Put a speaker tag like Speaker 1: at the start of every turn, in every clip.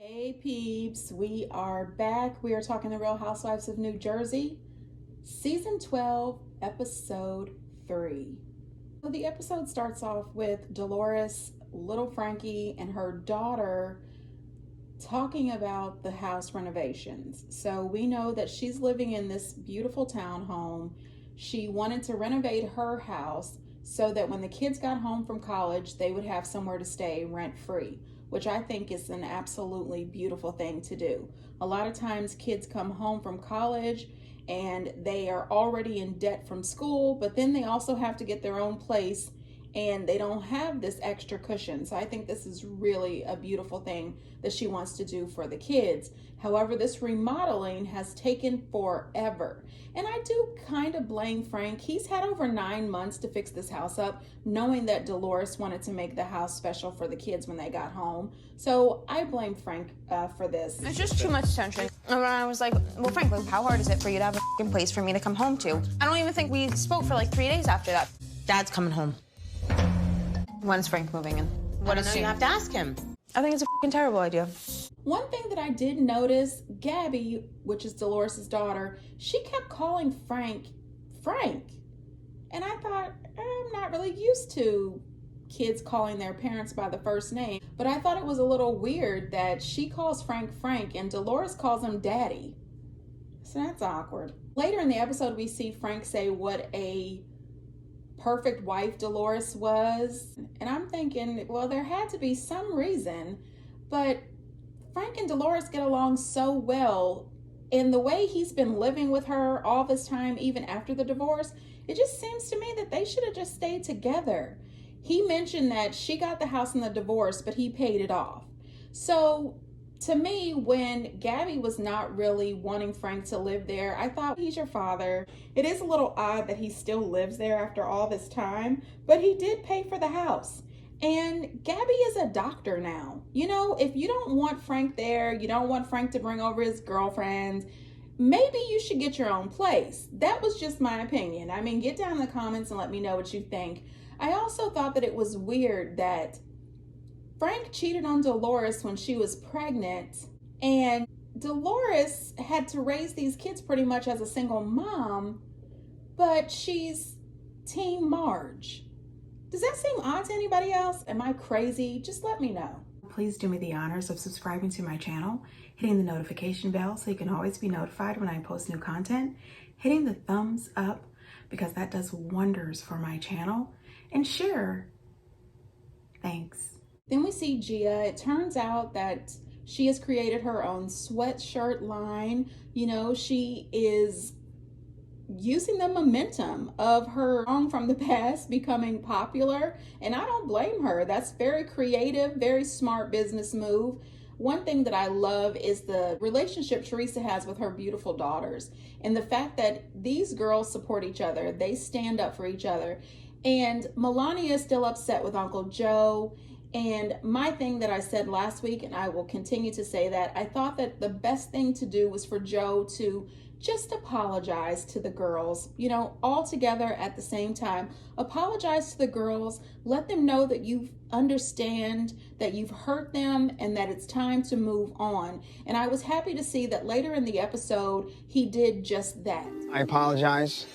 Speaker 1: Hey peeps, we are back. We are talking The Real Housewives of New Jersey, Season 12, Episode 3. So the episode starts off with Dolores, little Frankie, and her daughter talking about the house renovations. So we know that she's living in this beautiful townhome. She wanted to renovate her house so that when the kids got home from college, they would have somewhere to stay rent-free, which I think is an absolutely beautiful thing to do. A lot of times kids come home from college and they are already in debt from school, but then they also have to get their own place and they don't have this extra cushion. So I think this is really a beautiful thing that she wants to do for the kids. However, this remodeling has taken forever. And I do kind of blame Frank. He's had over 9 months to fix this house up, knowing that Dolores wanted to make the house special for the kids when they got home. So I blame Frank for this.
Speaker 2: It's just too much tension. And I was like, well, Frank, like, how hard is it for you to have a f***ing place for me to come home to? I don't even think we spoke for like 3 days after that.
Speaker 3: Dad's coming home.
Speaker 2: When's Frank moving in? What is
Speaker 3: You have to ask him.
Speaker 2: I think it's a f***ing terrible idea.
Speaker 1: One thing that I did notice, Gabby, which is Dolores' daughter, she kept calling Frank, Frank. And I thought, I'm not really used to kids calling their parents by the first name. But I thought it was a little weird that she calls Frank Frank and Dolores calls him Daddy. So that's awkward. Later in the episode, we see Frank say what a perfect wife Dolores was. And I'm thinking, well, there had to be some reason. But Frank and Dolores get along so well, and the way he's been living with her all this time, even after the divorce, it just seems to me that they should have just stayed together. He mentioned that she got the house in the divorce, but he paid it off. So to me, when Gabby was not really wanting Frank to live there, I thought, he's your father. It is a little odd that he still lives there after all this time, but he did pay for the house. And Gabby is a doctor now. You know, if you don't want Frank there, you don't want Frank to bring over his girlfriends, maybe you should get your own place. That was just my opinion. I mean, get down in the comments and let me know what you think. I also thought that it was weird that Frank cheated on Dolores when she was pregnant, and Dolores had to raise these kids pretty much as a single mom, but she's Team Marge. Does that seem odd to anybody else? Am I crazy? Just let me know.
Speaker 4: Please do me the honors of subscribing to my channel, hitting the notification bell so you can always be notified when I post new content, hitting the thumbs up because that does wonders for my channel, and share. Thanks.
Speaker 1: Then we see Gia. It turns out that she has created her own sweatshirt line. You know, she is using the momentum of her song from the past becoming popular, and I don't blame her. That's very creative, very smart business move. One thing that I love is the relationship Teresa has with her beautiful daughters, and the fact that these girls support each other. They stand up for each other. And Melania is still upset with Uncle Joe. And my thing that I said last week, and I will continue to say that, I thought that the best thing to do was for Joe to just apologize to the girls, you know, all together at the same time. Apologize to the girls, let them know that you understand, that you've hurt them, and that it's time to move on. And I was happy to see that later in the episode, he did just that.
Speaker 5: I apologize.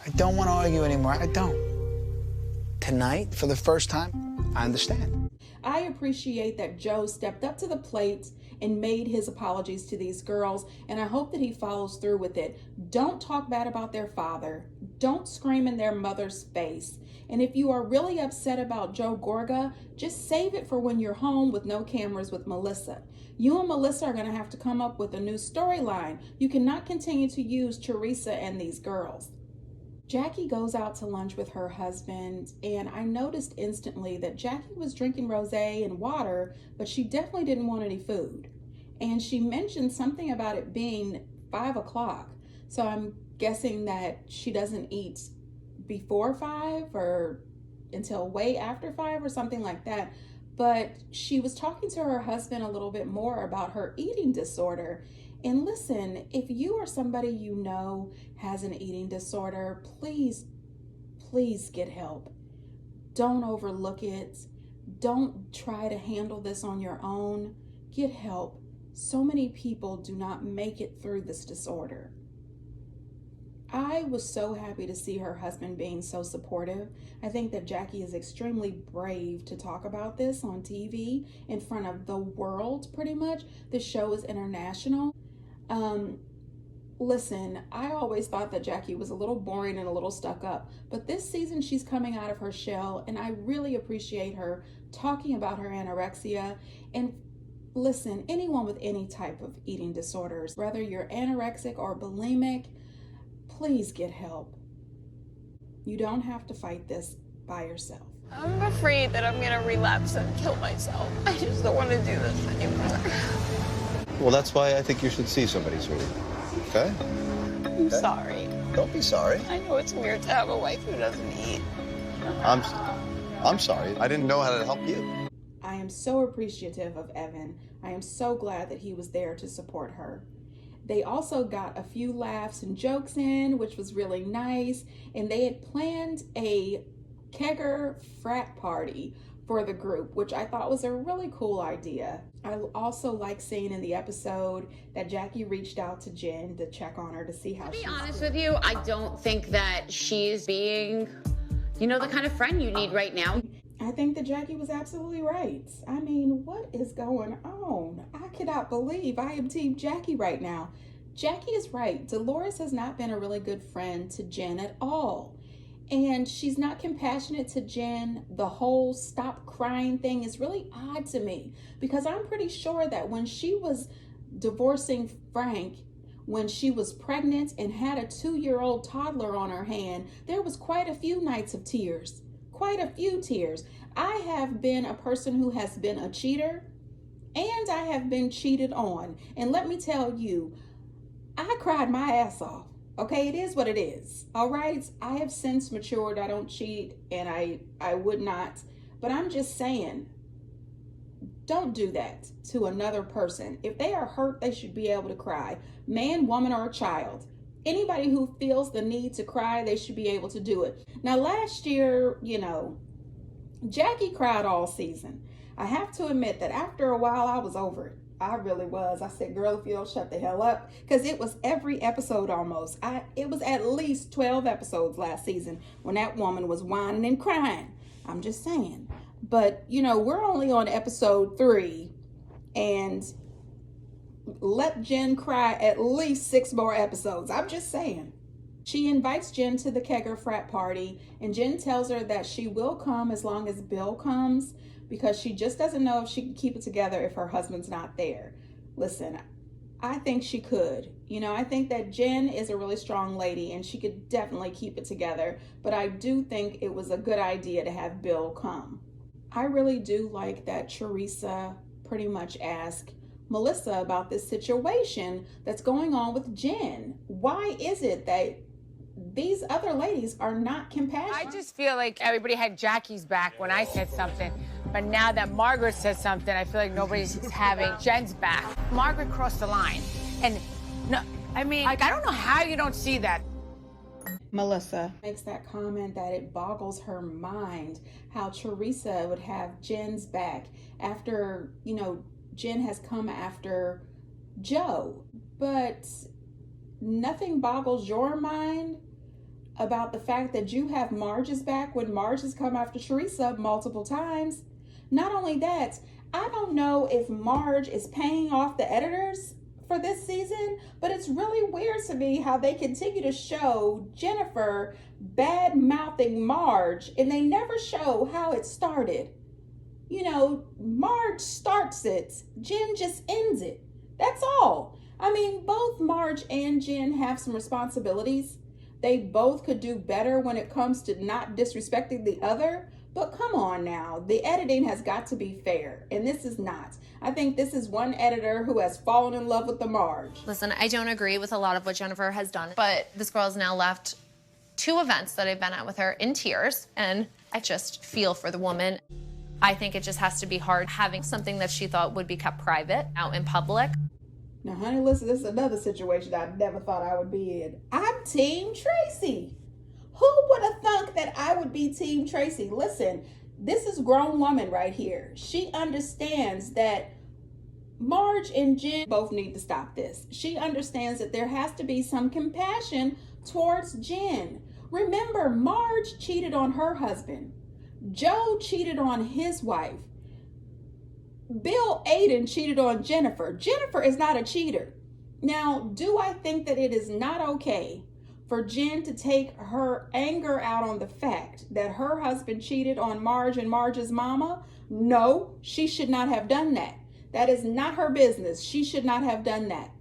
Speaker 5: I don't want to argue anymore. I don't. Tonight, for the first time, I understand.
Speaker 1: I appreciate that Joe stepped up to the plate and made his apologies to these girls, and I hope that he follows through with it. Don't talk bad about their father. Don't scream in their mother's face. And if you are really upset about Joe Gorga, just save it for when you're home with no cameras with Melissa. You and Melissa are going to have to come up with a new storyline. You cannot continue to use Teresa and these girls. Jackie goes out to lunch with her husband, and I noticed instantly that Jackie was drinking rosé and water, but she definitely didn't want any food. And she mentioned something about it being 5 o'clock. So I'm guessing that she doesn't eat before 5 or until way after 5 or something like that. But she was talking to her husband a little bit more about her eating disorder. And listen, if you or somebody you know has an eating disorder, please get help. Don't overlook it. Don't try to handle this on your own. get help. So many people do not make it through this disorder. I was so happy to see her husband being so supportive. I think that Jackie is extremely brave to talk about this on TV in front of the world, pretty much. The show is international. Listen, I always thought that Jackie was a little boring and a little stuck up, but this season she's coming out of her shell, and I really appreciate her talking about her anorexia. And listen, anyone with any type of eating disorders, whether you're anorexic or bulimic, please get help. You don't have to fight this by yourself.
Speaker 3: I'm afraid that I'm gonna relapse and kill myself. I just don't want to do this anymore.
Speaker 6: Well, that's why I think you should see somebody, sweetie. Okay?
Speaker 3: I'm sorry.
Speaker 6: Don't be sorry.
Speaker 3: I know it's weird to have a wife who doesn't eat.
Speaker 6: I'm sorry. I didn't know how to help you.
Speaker 1: I am so appreciative of Evan. I am so glad that he was there to support her. They also got a few laughs and jokes in, which was really nice. And they had planned a Kegger frat party for the group, which I thought was a really cool idea. I also like seeing in the episode that Jackie reached out to Jen to check on her to see how she's doing.
Speaker 7: To be honest with you, I don't think that she's being, the kind of friend you need right now.
Speaker 1: I think that Jackie was absolutely right. I mean, what is going on? I cannot believe I am Team Jackie right now. Jackie is right. Dolores has not been a really good friend to Jen at all. And she's not compassionate to Jen. The whole stop crying thing is really odd to me, because I'm pretty sure that when she was divorcing Frank, when she was pregnant and had a 2-year-old toddler on her hand, there was quite a few nights of tears. Quite a few tears. I have been a person who has been a cheater, and I have been cheated on. And let me tell you, I cried my ass off. Okay, it is what it is. All right, I have since matured. I don't cheat, and I would not. But I'm just saying, don't do that to another person. If they are hurt, they should be able to cry. Man, woman, or child. Anybody who feels the need to cry, they should be able to do it. Now, last year, Jackie cried all season. I have to admit that after a while, I was over it. I really was. I said, girl, if you don't shut the hell up, because it was every episode almost. It was at least 12 episodes last season when that woman was whining and crying. I'm just saying. But, we're only on episode 3, and let Jen cry at least 6 more episodes. I'm just saying. She invites Jen to the Kegger frat party, and Jen tells her that she will come as long as Bill comes, because she just doesn't know if she can keep it together if her husband's not there. Listen, I think she could. I think that Jen is a really strong lady, and she could definitely keep it together, but I do think it was a good idea to have Bill come. I really do like that Teresa pretty much asked Melissa about this situation that's going on with Jen. Why is it that these other ladies are not compassionate?
Speaker 8: I just feel like everybody had Jackie's back when I said something, but now that Margaret said something, I feel like nobody's having Jen's back. Margaret crossed the line, and I don't know how you don't see that.
Speaker 1: Melissa makes that comment that it boggles her mind how Teresa would have Jen's back after, Jen has come after Joe. But nothing boggles your mind about the fact that you have Marge's back when Marge has come after Teresa multiple times. Not only that, I don't know if Marge is paying off the editors for this season, but it's really weird to me how they continue to show Jennifer bad-mouthing Marge, and they never show how it started. Marge starts it, Jen just ends it. That's all. Both Marge and Jen have some responsibilities. They both could do better when it comes to not disrespecting the other. But come on now, the editing has got to be fair, and this is not. I think this is one editor who has fallen in love with the Marge.
Speaker 9: Listen, I don't agree with a lot of what Jennifer has done, but this girl has now left 2 events that I've been at with her in tears, and I just feel for the woman. I think it just has to be hard having something that she thought would be kept private out in public.
Speaker 1: Now, honey, listen, this is another situation I never thought I would be in. I'm Team Tracy. Who would have thunk that I would be Team Tracy? Listen, this is a grown woman right here. She understands that Marge and Jen both need to stop this. She understands that there has to be some compassion towards Jen. Remember, Marge cheated on her husband. Joe cheated on his wife. Bill Aiden cheated on Jennifer. Jennifer is not a cheater. Now, do I think that it is not okay for Jen to take her anger out on the fact that her husband cheated on Marge and Marge's mama? No, she should not have done that. That is not her business. She should not have done that.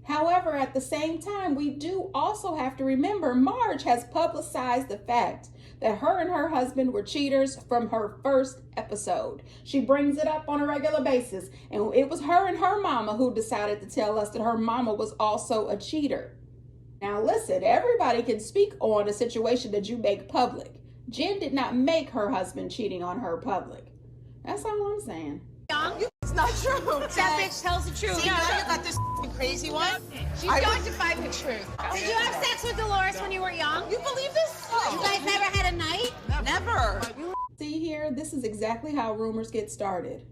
Speaker 1: However, at the same time, we do also have to remember Marge has publicized the fact that her and her husband were cheaters from her first episode. She brings it up on a regular basis, and it was her and her mama who decided to tell us that her mama was also a cheater. Now listen, everybody can speak on a situation that you make public. Jen did not make her husband cheating on her public. That's all I'm saying.
Speaker 10: It's not true.
Speaker 3: That bitch tells the truth.
Speaker 10: See, now you got this crazy one.
Speaker 3: She's going to find the truth.
Speaker 11: Did you have sex with Dolores when you were young?
Speaker 10: You believe this?
Speaker 11: You guys never had a night?
Speaker 10: Never.
Speaker 1: See here, this is exactly how rumors get started.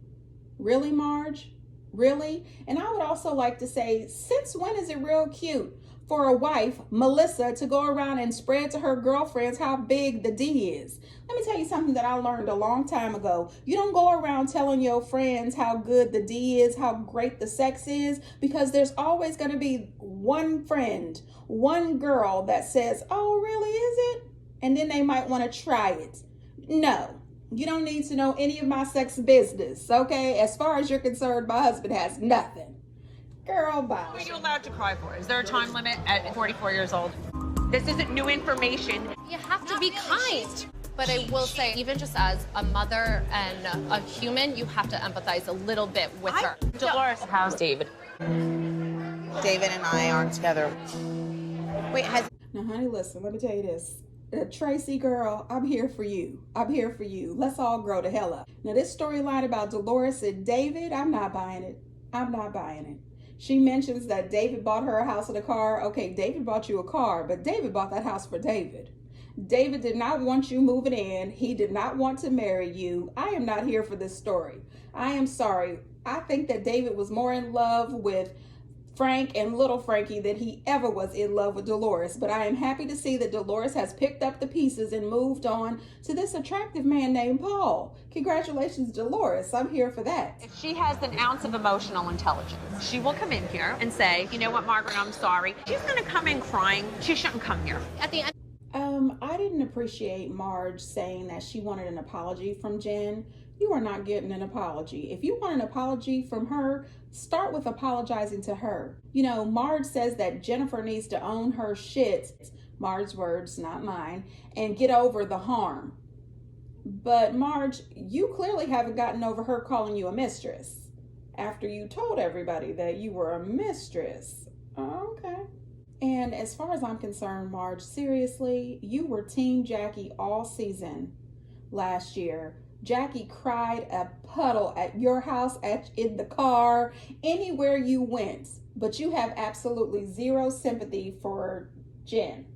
Speaker 1: Really, Marge? Really? And I would also like to say, since when is it real cute for a wife, Melissa, to go around and spread to her girlfriends how big the D is? Let me tell you something that I learned a long time ago. You don't go around telling your friends how good the D is, how great the sex is, because there's always going to be one friend, one girl that says, oh, really, is it? And then they might want to try it. No, you don't need to know any of my sex business, okay? As far as you're concerned, my husband has nothing. Girl, bye.
Speaker 10: What are you allowed to cry for? Is there a time limit at 44 years old? This isn't new information.
Speaker 9: You have to be kind. But I will say, even just as a mother and a human, you have to empathize a little bit with her.
Speaker 10: Dolores, how's David? David and I aren't together. Wait,
Speaker 1: Now, honey, listen, let me tell you this. Tracy, girl, I'm here for you. I'm here for you. Let's all grow the hell up. Now, this storyline about Dolores and David, I'm not buying it. I'm not buying it. She mentions that David bought her a house and a car. Okay, David bought you a car, but David bought that house for David. David did not want you moving in. He did not want to marry you. I am not here for this story. I am sorry. I think that David was more in love with Frank and little Frankie than he ever was in love with Dolores. But I am happy to see that Dolores has picked up the pieces and moved on to this attractive man named Paul. Congratulations, Dolores. I'm here for that.
Speaker 10: if she has an ounce of emotional intelligence, she will come in here and say, you know what, Margaret, I'm sorry. She's going to come in crying. She shouldn't come here.
Speaker 9: At the end,
Speaker 1: I didn't appreciate Marge saying that she wanted an apology from Jen. You are not getting an apology. If you want an apology from her, start with apologizing to her. You know, Marge says that Jennifer needs to own her shit, Marge's words, not mine, and get over the harm. But Marge, you clearly haven't gotten over her calling you a mistress after you told everybody that you were a mistress. Okay. And as far as I'm concerned, Marge, seriously, you were Team Jackie all season last year. Jackie cried a puddle at your house, in the car, anywhere you went. But you have absolutely zero sympathy for Jen.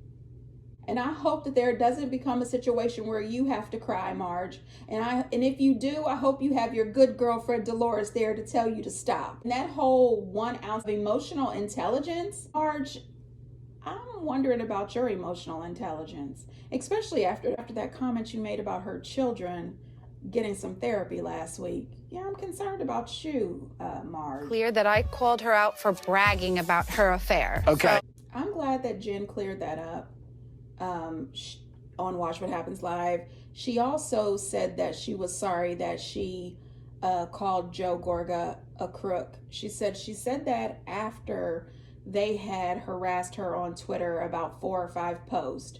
Speaker 1: And I hope that there doesn't become a situation where you have to cry, Marge. And if you do, I hope you have your good girlfriend Dolores there to tell you to stop. And that whole 1 ounce of emotional intelligence, Marge, I'm wondering about your emotional intelligence, especially after that comment you made about her children getting some therapy last week. Yeah, I'm concerned about you, Marge.
Speaker 12: Clear that I called her out for bragging about her affair.
Speaker 5: Okay.
Speaker 1: I'm glad that Jen cleared that up on Watch What Happens Live. She also said that she was sorry that she called Joe Gorga a crook. She said that after they had harassed her on Twitter about 4 or 5 posts.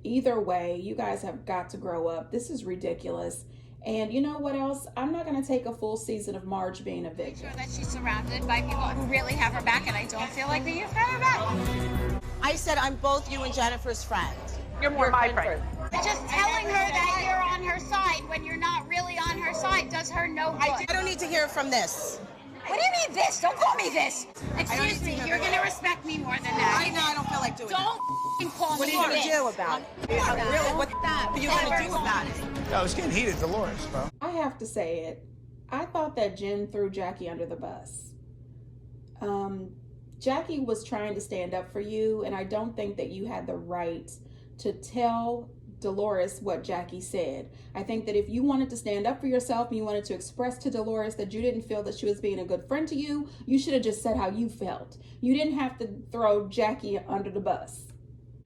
Speaker 1: Either way, you guys have got to grow up. This is ridiculous. And you know what else? I'm not going to take a full season of Marge being a victim.
Speaker 11: That she's surrounded by people who really have her back, and I don't feel like that you've got her back.
Speaker 10: I said I'm both you and Jennifer's friend. You're more my friend.
Speaker 11: Just telling her that you're on her side when you're not really on her side does her no good.
Speaker 10: I don't need to hear from this.
Speaker 11: What do you mean this? Don't call me this. Excuse me, you're going to respect me more than that.
Speaker 10: I know, I don't feel like doing that.
Speaker 11: Don't call
Speaker 10: What
Speaker 11: me
Speaker 10: are you going
Speaker 11: this.
Speaker 10: to do about it? Really, what are you going to do about it?
Speaker 5: I was getting heated, Dolores, bro.
Speaker 1: I have to say it. I thought that Jen threw Jackie under the bus. Jackie was trying to stand up for you, and I don't think that you had the right to tell Dolores what Jackie said. I think that if you wanted to stand up for yourself and you wanted to express to Dolores that you didn't feel that she was being a good friend to you, you should have just said how you felt. You didn't have to throw Jackie under the bus.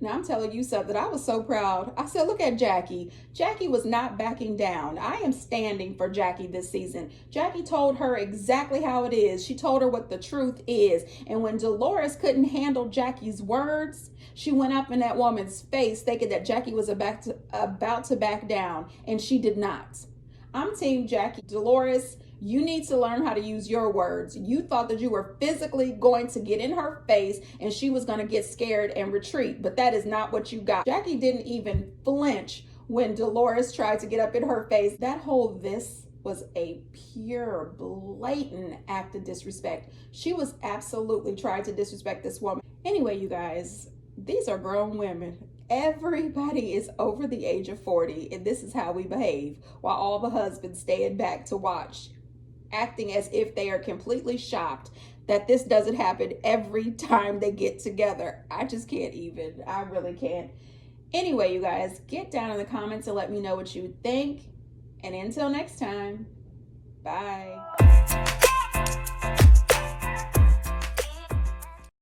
Speaker 1: Now I'm telling you something, I was so proud. I said, look at Jackie. Jackie was not backing down. I am standing for Jackie this season. Jackie told her exactly how it is. She told her what the truth is. And when Dolores couldn't handle Jackie's words, she went up in that woman's face thinking that Jackie was about to back down, and she did not. I'm team Jackie. Dolores, you need to learn how to use your words. You thought that you were physically going to get in her face and she was going to get scared and retreat, but that is not what you got. Jackie didn't even flinch when Dolores tried to get up in her face. That whole this was a pure, blatant act of disrespect. She was absolutely trying to disrespect this woman. Anyway, you guys, these are grown women. Everybody is over the age of 40, and this is how we behave, while all the husbands stand back to watch, acting as if they are completely shocked that this doesn't happen every time they get together. I just can't even. I really can't. Anyway, you guys, get down in the comments and let me know what you think. And until next time, bye.